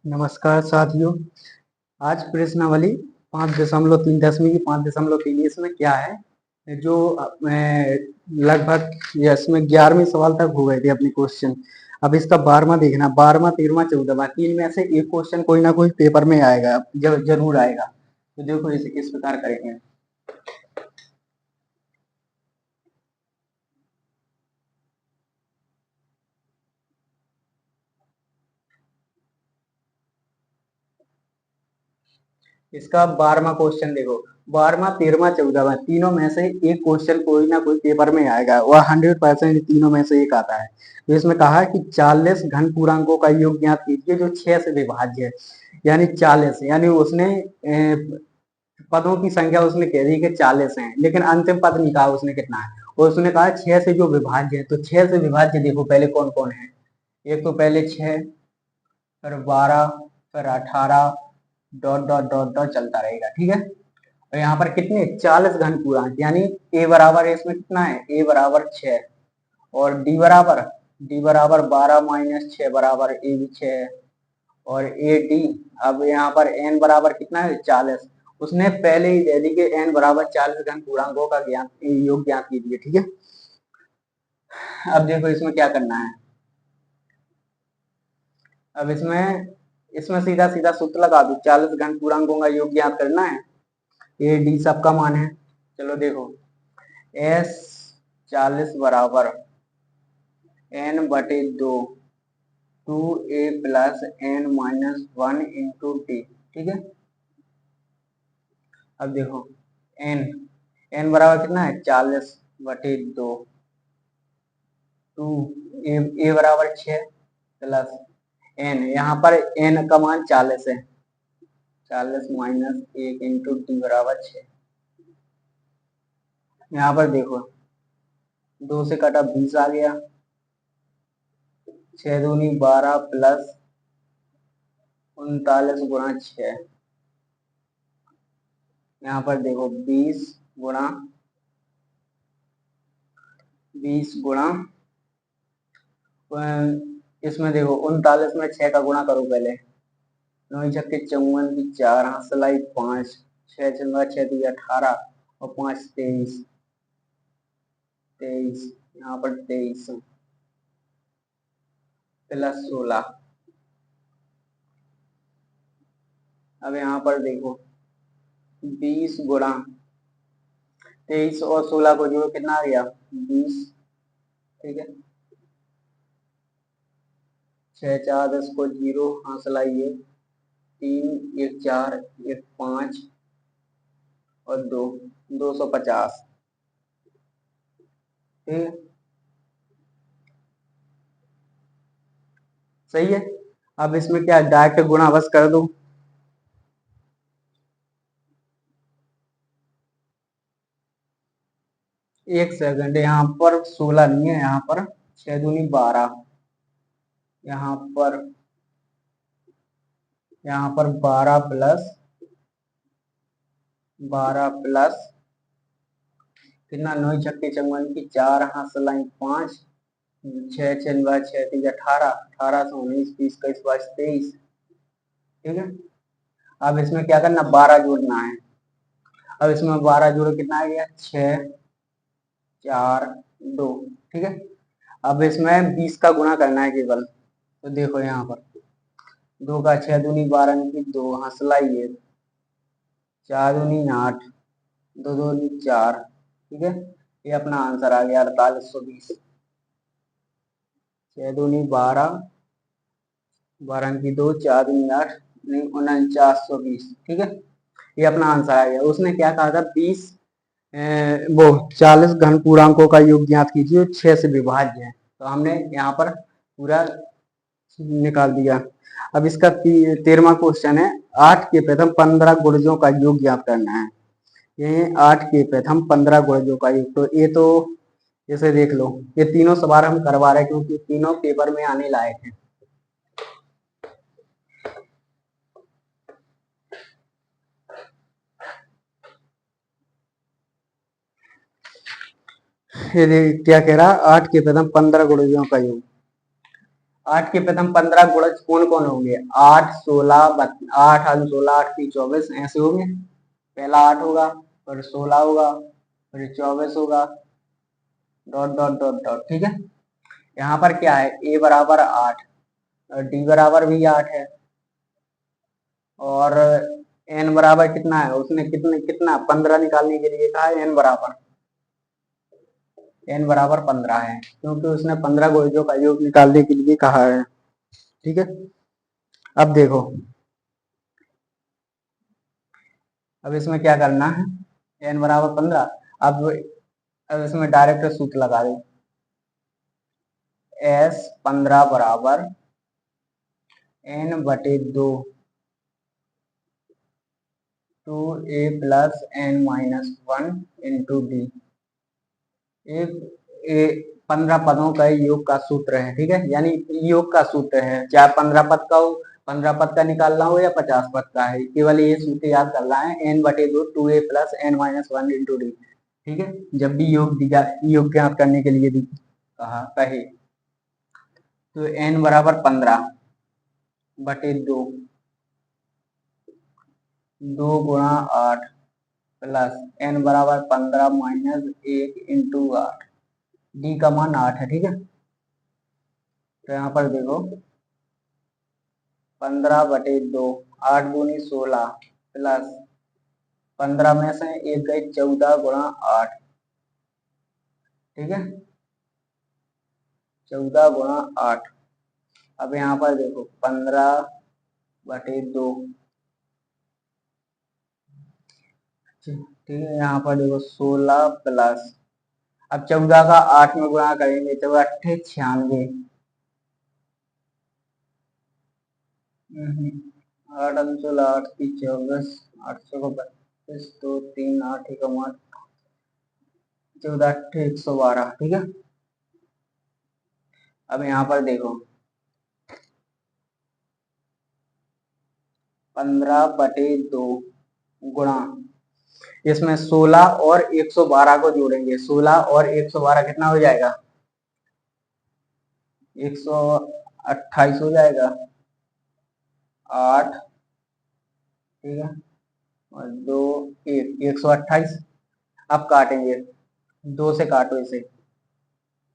नमस्कार साथियों। आज प्रश्नावली 5.3 की 5.3 इसमें क्या है जो लगभग इसमें 11वें सवाल तक हो गए थे अपने क्वेश्चन। अब इसका 12वां देखना, 12वां 13वां 14वां तीन में से एक क्वेश्चन कोई ना कोई पेपर में आएगा, जरूर आएगा। तो देखो इसे किस प्रकार करेंगे। इसका 12वां क्वेश्चन देखो, 12वां 13वां 14वां तीनों में से एक क्वेश्चन कोई ना कोई पेपर में आएगा, वह 100% तीनों में से एक आता है। तो इसमें कहा है कि 40 घन पूर्णांकों का योग ज्ञात कीजिए जो 6 से विभाज्य है। यानी 40, यानी उसने पदों की संख्या उसने कह दी कि 40 है, लेकिन अंतिम पद नहीं कहा उसने कितना है। और उसने कहा 6 से जो विभाज्य है, तो 6 से विभाज्य देखो पहले कौन कौन है। एक तो पहले 6, फिर 12, फिर 18, डॉट डॉट डॉट डॉट चलता रहेगा, ठीक है। और यहाँ पर कितने 40 घन पूर्णांक, यानी ए बराबर है इसमें कितना है, ए बराबर 6, और डी बराबर 12 माइनस 6 बराबर ए भी 6 है, और ए डी। अब यहाँ पर एन बराबर कितना है 40। उसने पहले ही दे दी कि एन बराबर 40 घन पूर्णांकों का ज्ञान योग ज्ञात कीजिए, ठीक है। अब देखो इसमें क्या करना है। अब इसमें इसमें सीधा सीधा सूत्र लगा दो, 40 घन पूर्णांकों का योग ज्ञात करना है। ए डी सबका मान है। चलो देखो, एस 40 बराबर एन बटे 2 two a plus n minus 1 into t, ठीक है। अब देखो एन एन बराबर कितना है 40 बटे 2 टू ए बराबर 6 प्लस एन, यहाँ पर एन का मान 40 है, 40 माइनस 1 इंटू टी बराबर 6। यहाँ पर देखो 2 से कटा 20 आ गया, 6 दूनी 12 प्लस 39 गुणा 6। यहाँ पर देखो 20 गुणा इसमें देखो 39 में 6 का गुणा करो पहले। 9 छक्के 54 की 4, हाथ सलाई 5, 6 चंगा 6 दी 18 और 5 23, यहाँ पर 23 प्लस 16। अब यहाँ पर देखो 20 गुणा 23 और 16 को जोड़ो कितना आ गया 20, ठीक है। 6 4 10 को 0, हाँ सलाइए 3 1 4 1 5 और 2 250, ठीक है। सही है। अब इसमें क्या डायरेक्ट गुणा बस कर दो। एक सेकंड, यहाँ पर 16 नहीं है, यहाँ पर 6 दूनी 12, यहाँ पर 12 प्लस कितना 9 छक्के 54 की 4, हाथ सलाई 5, 6 6 6 3 18, 18 से 19 20 21 22 23, ठीक है। अब इसमें क्या करना 12 जोड़ना है। अब इसमें 12 जोड़ो कितना आ गया 6 4 2, ठीक है। अब इसमें 20 का गुणा करना है केवल। तो देखो यहाँ पर 2 का 6 दूनी 12 की 2, हंसलाइए 4 दूनी 8, 2 दूनी 4, ठीक है। ये अपना आंसर आ गया 4820। 6 दूनी 12, 12 की 2, 4 दूनी 8, नहीं 4920, ठीक है। ये अपना आंसर आ गया। उसने क्या कहा था 20 वो 40 घन पूर्णांकों का योग ज्ञात कीजिए 6 से विभाज्य है। तो हमने यहाँ पर पूरा निकाल दिया। अब इसका 13वां क्वेश्चन है, 8 के प्रथम 15 गुणजों का योग ज्ञात करना है। ये 8 के प्रथम 15 गुणजों का योग, तो ये तो जैसे देख लो, ये तीनों सवाल हम करवा रहे हैं क्योंकि तीनों पेपर में आने लायक हैं। ये क्या कह रहा, 8 के प्रथम 15 गुणजों का योग। 8 के प्रथम 15 गुणज कौन कौन होंगे? 8 16 8 8 16 8 3 24 ऐसे होंगे। पहला 8 होगा, फिर 16 होगा, फिर 24 होगा, डॉट डॉट डॉट डॉट। ठीक है, यहाँ पर क्या है, ए बराबर 8, डी बराबर भी 8 है, और एन बराबर कितना है, उसने कितना 15 निकालने के लिए कहा है, एन बराबर 15 है, क्योंकि उसने 15 गुणजों का योग निकालने के लिए कहा है। ठीक है, अब देखो, अब इसमें क्या करना है, एन बराबर 15। अब इसमें डायरेक्ट सूत्र लगा दो, एस 15 बराबर एन बटे 2 two a plus n minus 1 into d. एक 15 पदों का योग का सूत्र है। ठीक है, यानी योग का सूत्र है, चाहे 15 पद का हो, 15 पद का निकालना हो या 50 पद का है, केवल ये सूत्र याद करना है, एन बटे 2 two a plus n minus 1 into d. ठीक है, जब भी योग ज्ञात करने के लिए कहे तो एन बराबर 15 बटे 2 गुणा 8 प्लस एन बराबर 15 माइनस 1 इंटू 8, डी का मान 8 है। ठीक है, तो यहाँ पर देखो 15 बटे 2, 8 दूनी 16 प्लस 15 में से एक गई 14 गुणा 8। ठीक है, 14 गुणा 8। अब यहाँ पर देखो 15 बटे 2। ठीक है, यहाँ पर देखो 16 प्लस, अब 14 का 8 में गुणा करेंगे तो 8 96, 8 16 8 की 24, 800 को 32, 2 3 8 एक 14 8 112। ठीक है, अब यहाँ पर देखो 15 बटे 2 गुणा, इसमें 16 और 112 को जोड़ेंगे, 16 और 112 कितना हो जाएगा, 128 हो जाएगा, 8। ठीक है, और 2 1 128। अब काटेंगे, 2 से काटो इसे,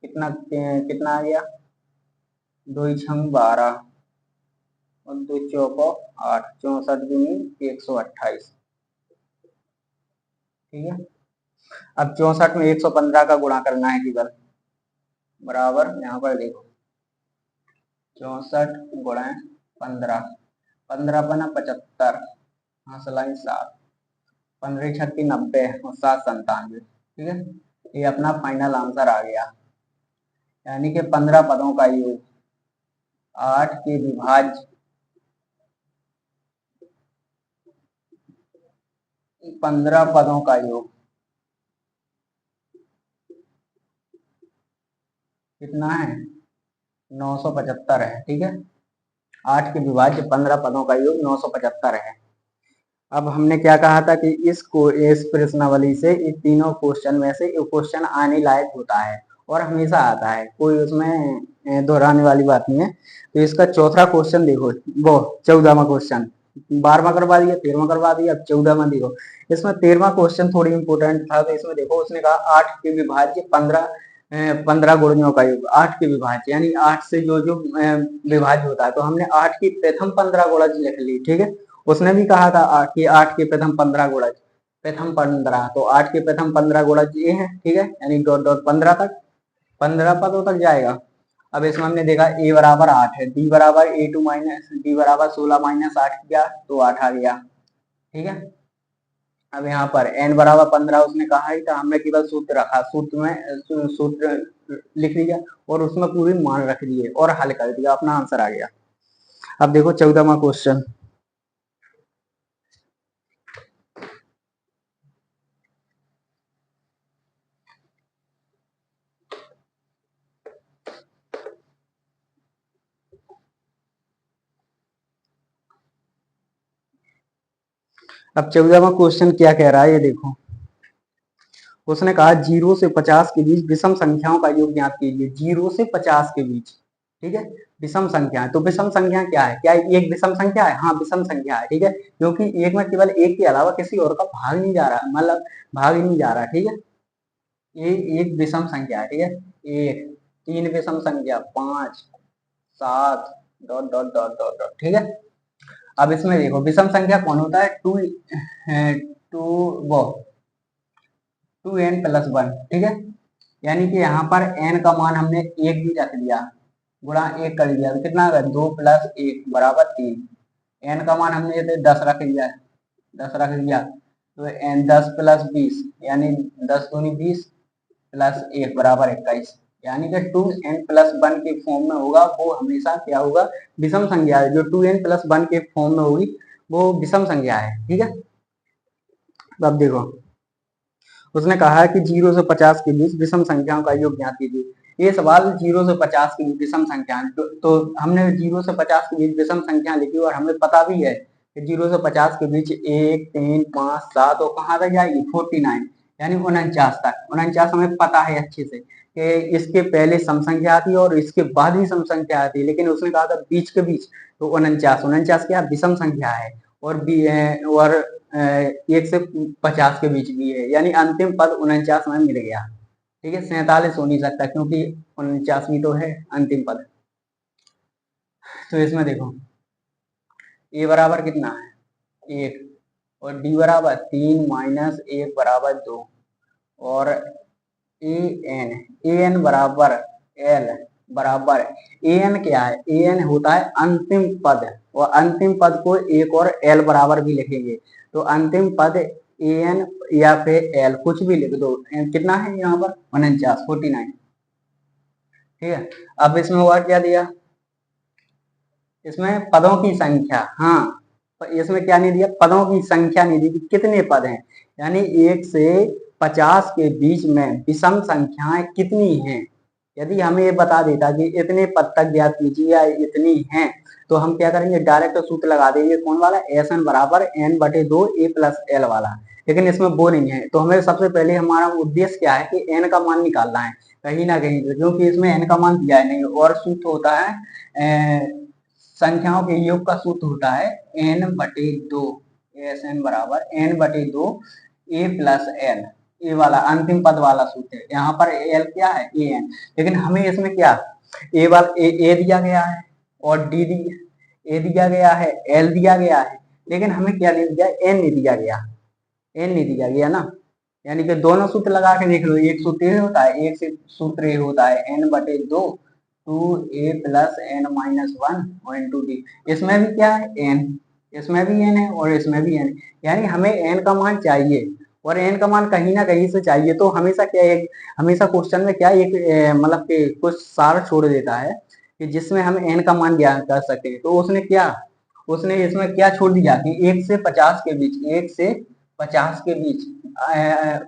कितना कितना आ गया, 2 छंग 12 और 2 चौको 8, 64 दूनी 128। ठीक है, अब 64 में 115 का गुणा करना है केवल, बराबर यहाँ पर देखो 64 गुणा 15, 15 बना 75, हाँ सलाई 7, 15 छक्की 90 और 7 97। ठीक है, ये अपना फाइनल आंसर आ गया, यानी कि 15 पदों का योग 8 के विभाज्य 15 पदों का योग कितना है, 975 है। ठीक है, 8 के विभाज्य 15 पदों का योग 975 है। अब हमने क्या कहा था कि इस प्रश्नावली से इन तीनों क्वेश्चन में से एक क्वेश्चन आने लायक होता है और हमेशा आता है, कोई उसमें दोहराने वाली बात नहीं है। तो इसका चौथा क्वेश्चन देखो, वो 14वां क्वेश्चन, 12वां करवा दिया, 13वां करवा दिया, अब 14वां देखो। इसमें 13वां क्वेश्चन थोड़ी इंपोर्टेंट था, तो इसमें देखो उसने कहा 8 के विभाज्य 15 गुणनों का योग, 8 के विभाज्य यानी 8 से जो जो विभाज्य होता है, तो हमने 8 की प्रथम 15 गुणज लिख ली। ठीक है, उसने भी कहा था कि 8 के प्रथम 15 गुणज, प्रथम 15, तो 8 के प्रथम 15 गुणज ये है। ठीक है, यानी डॉट डॉट 15 तक, 15 पदों तक जाएगा। अब इसमें हमने देखा ए बराबर 8 है, डी बराबर A2 माइनस डी बराबर 16 माइनस 8 किया तो 8 आ गया। ठीक है, अब यहाँ पर n बराबर 15 उसने कहा ही था, हमने केवल सूत्र रखा, सूत्र लिख लिया और उसमें पूरी मान रख दिए और हल कर दिया, अपना आंसर आ गया। अब देखो 14वां क्वेश्चन, अब 14वां क्वेश्चन क्या कह रहा है ये देखो, उसने कहा 0 से 50 के बीच विषम संख्याओं का योग ज्ञात कीजिए, 0 से 50 के बीच। ठीक है। विषम संख्या है, तो विषम संख्या क्या है, क्या एक विषम संख्या है, हाँ विषम संख्या है, ठीक है, क्योंकि एक में केवल एक के अलावा किसी और का भाग नहीं जा रहा, मतलब भाग ही नहीं जा रहा, ठीक है। ये एक विषम संख्या है, ठीक है। एक, तीन विषम संख्या, पांच, सात, dot dot dot dot dot, ठीक है। अब इसमें देखो विषम संख्या कौन होता है, टू वो 2n+1, ठीक है। यानी कि यहाँ पर n का मान हमने एक भी रख दिया, गुणा एक कर दिया, तो कितना होगा, 2+1 = 3। n का मान हमने जैसे 10 रख दिया, 10 रख दिया, तो n 10+20, यानी 10×2=20 प्लस 1 = 21, यानी कि 2n+1 के फॉर्म में होगा, वो हमेशा क्या होगा, विषम संख्या है। जो 2n+1 के फॉर्म में होगी वो विषम संख्या है, ठीक है। अब देखो उसने कहा है कि 0 से 50 के बीच विषम संख्याओं का योग ज्ञात कीजिए। ये सवाल 0 से 50 के बीच विषम संख्या, तो हमने 0 से 50 के बीच विषम संख्या लिखी और हमें पता भी है कि 0 से 50 के बीच 1, 3, 5, 7 और कहाँ तक जाएगी 49, यानी 49 तक। 49 हमें पता है अच्छे से कि इसके पहले सम संख्या आती है और इसके बाद भी सम संख्या आती है, लेकिन उसने कहा था बीच के बीच, तो 49 क्या विषम संख्या है, और 1 से 50 के बीच भी है, यानी अंतिम पद 49 में मिल गया, ठीक है। 47 हो नहीं सकता क्योंकि 49 भी तो है अंतिम पद। तो इसमें देखो ए बराबर कितना है 1, और डी बराबर 3 - 1 = 2, और ए एन बराबर एल बराबर, ए एन क्या है, ए एन होता है अंतिम पद, और अंतिम पद को एक और एल बराबर भी लिखेंगे, तो अंतिम पद ए एन या फिर एल कुछ भी लिख दो, कितना है यहाँ पर 49, ठीक है। अब इसमें हुआ क्या दिया, इसमें पदों की संख्या, हाँ इसमें क्या नहीं दिया, पदों की संख्या नहीं दी कि कितने पद हैं, यानी 1 से 50 के बीच में विषम संख्याएं कितनी हैं। यदि हमें ये बता देता कि इतने पद तक ज्ञात कीजिए या इतनी हैं, तो हम क्या करेंगे, डायरेक्ट सूत्र लगा देंगे, कौन वाला, SN = n/2 a+l वाला। लेकिन इसमें वो नहीं है, तो हमें सबसे पहले हमारा उद्देश्य क्या है कि n का मान निकालना है कहीं ना कहीं से, क्योंकि इसमें n का मान दिया है नहीं, और सूत्र होता है संख्याओं के योग का सूत्र होता है n/2, SN = n/2 a+l, ए वाला अंतिम पद वाला सूत्र है। यहाँ पर एल क्या है, ए एन, लेकिन हमें इसमें क्या ए वाला ए दिया गया है, और डी दी ए दिया गया है, एल दिया गया है, लेकिन हमें क्या नहीं दिया, एन नहीं दिया गया, एन नहीं दिया गया ना। यानी कि दोनों सूत्र लगा के देख लो, एक सूत्र ये होता है, एक सूत्र ये होता है n/2 2a+n-1 और इंटू डी। इसमें भी क्या है n, इसमें भी n है और इसमें भी n, यानी हमें n का मान चाहिए, और n का मान कहीं ना कहीं से चाहिए, तो हमेशा क्या है, हमेशा क्वेश्चन में क्या एक मतलब कि कुछ सार छोड़ देता है कि जिसमें हम n का मान ज्ञात कर सकते हैं। तो उसने क्या, उसने इसमें क्या छोड़ दिया कि 1 से 50 के बीच, 1 से 50 के बीच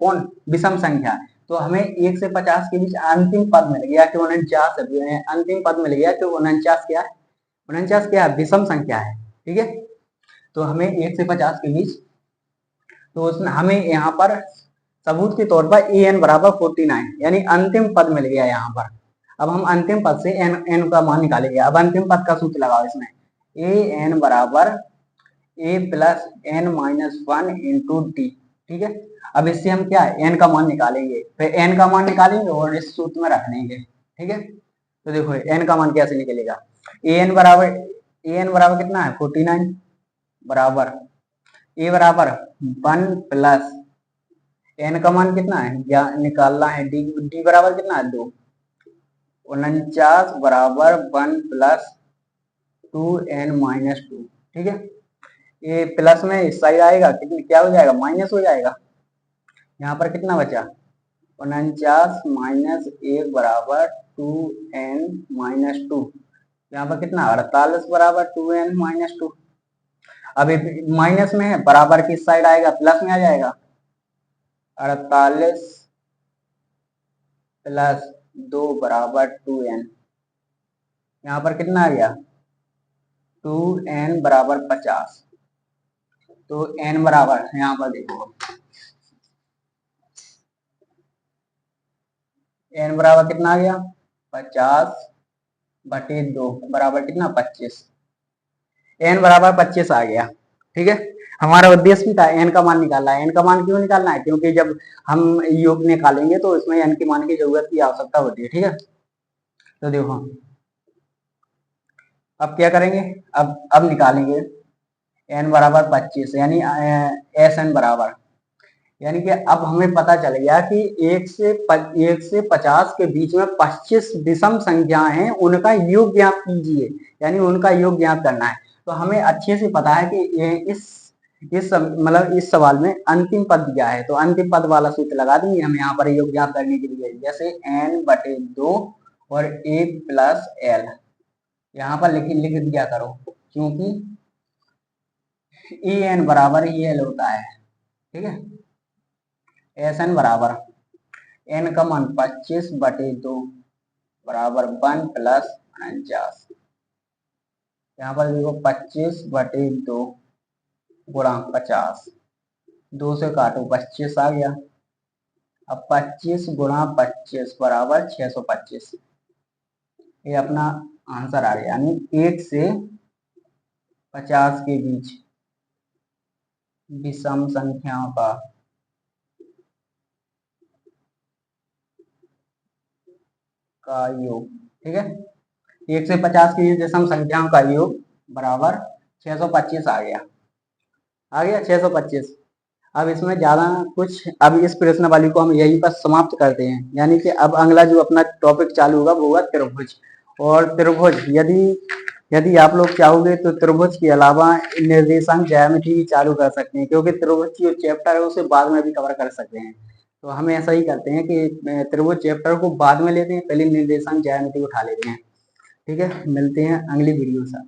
कौन विषम संख्या, तो हमें 1 से 50 के बीच अंतिम पद मिल गया कि 49, अंतिम पद मिल गया कि 49 क्या है, 49 क्या है विषम संख्या है, ठीक है। तो हमें 1 से 50 के बीच, तो उसने हमें यहाँ पर सबूत के तौर पर ए एन = 49, यानी अंतिम पद मिल गया यहाँ पर। अब हम अंतिम पद से एन का मान निकालेंगे। अब अंतिम पद का सूत्र लगाओ इसमें, ए एन बराबर a+n-1 इंटू डी, ठीक है। अब इससे हम क्या है एन का मान निकालेंगे, फिर एन का मान निकालेंगे और इस सूत्र में रख देंगे, ठीक है। तो देखो एन का मान कैसे निकलेगा, ए एन बराबर कितना है 49, बराबर ए बराबर 1 प्लस एन का मान कितना है या निकालना है, डी डी बराबर कितना है 2, 49 बराबर 1 प्लस 2n-2, ठीक है। ये प्लस में इस साइड आएगा, कितनी क्या हो जाएगा, माइनस हो जाएगा। यहाँ पर कितना बचा 49 -1 बराबर 2n-2, यहाँ पर कितना 48 बराबर 2n-2। अब माइनस में है, बराबर किस साइड आएगा, प्लस में आ जाएगा, 48 प्लस 2 बराबर 2n, यहाँ पर कितना आ गया 2n बराबर 50, तो n बराबर यहाँ पर देखो n बराबर कितना आ गया 50 बटे 2 बराबर कितना 25। n बराबर 25 आ गया। ठीक है, हमारा उद्देश्य भी था n का मान निकालना है। n का मान क्यों निकालना है? क्योंकि जब हम योग निकालेंगे तो इसमें n के मान की जरूरत की आवश्यकता होती है। ठीक है, तो देखो अब क्या करेंगे, अब निकालेंगे n बराबर 25 यानी एस एन बराबर, यानी कि अब हमें पता चल गया कि 1 से 50 के बीच में 25 विषम संख्याएं हैं, उनका योग ज्ञात कीजिए, यानी उनका योग ज्ञात करना है। तो हमें अच्छे से पता है कि मतलब इस सवाल में अंतिम पद दिया है, तो अंतिम पद वाला सूत्र लगा देंगे हम यहाँ पर योग ज्ञात करने के लिए। जैसे n बटे 2 और 1 प्लस एल यहाँ पर लिख दिया करो, क्योंकि ए एन बराबर ही एल होता है। ठीक है, एस एन बराबर एन का मान 25 बटे 2 बराबर 1 प्लस 49। यहाँ पर देखो 25 बटे 2 गुणा 50, 2 से काटो 25 आ गया। अब 25 गुणा 25 बराबर 625, ये अपना आंसर आ गया। यानी 1 से 50 के बीच विषम संख्याओं का योग। ठीक है, 1 से 50 की विषम संख्याओं का योग बराबर 625 आ गया। 625। अब इसमें ज्यादा कुछ, अब इस प्रश्न वाली को हम यहीं पर समाप्त करते हैं, यानी कि अब अगला जो अपना टॉपिक चालू होगा वो होगा त्रिभुज। और त्रिभुज यदि आप लोग चाहोगे तो त्रिभुज के अलावा निर्देशांक ज्यामिति भी चालू कर सकते हैं, क्योंकि त्रिभुज जो चैप्टर है उसे बाद में भी कवर कर सकते हैं। तो हम ऐसा ही करते हैं कि त्रिभुज चैप्टर को बाद में लेते हैं, पहले निर्देशांक ज्यामिति उठा लेते हैं। ठीक है, मिलते हैं अगली वीडियो से।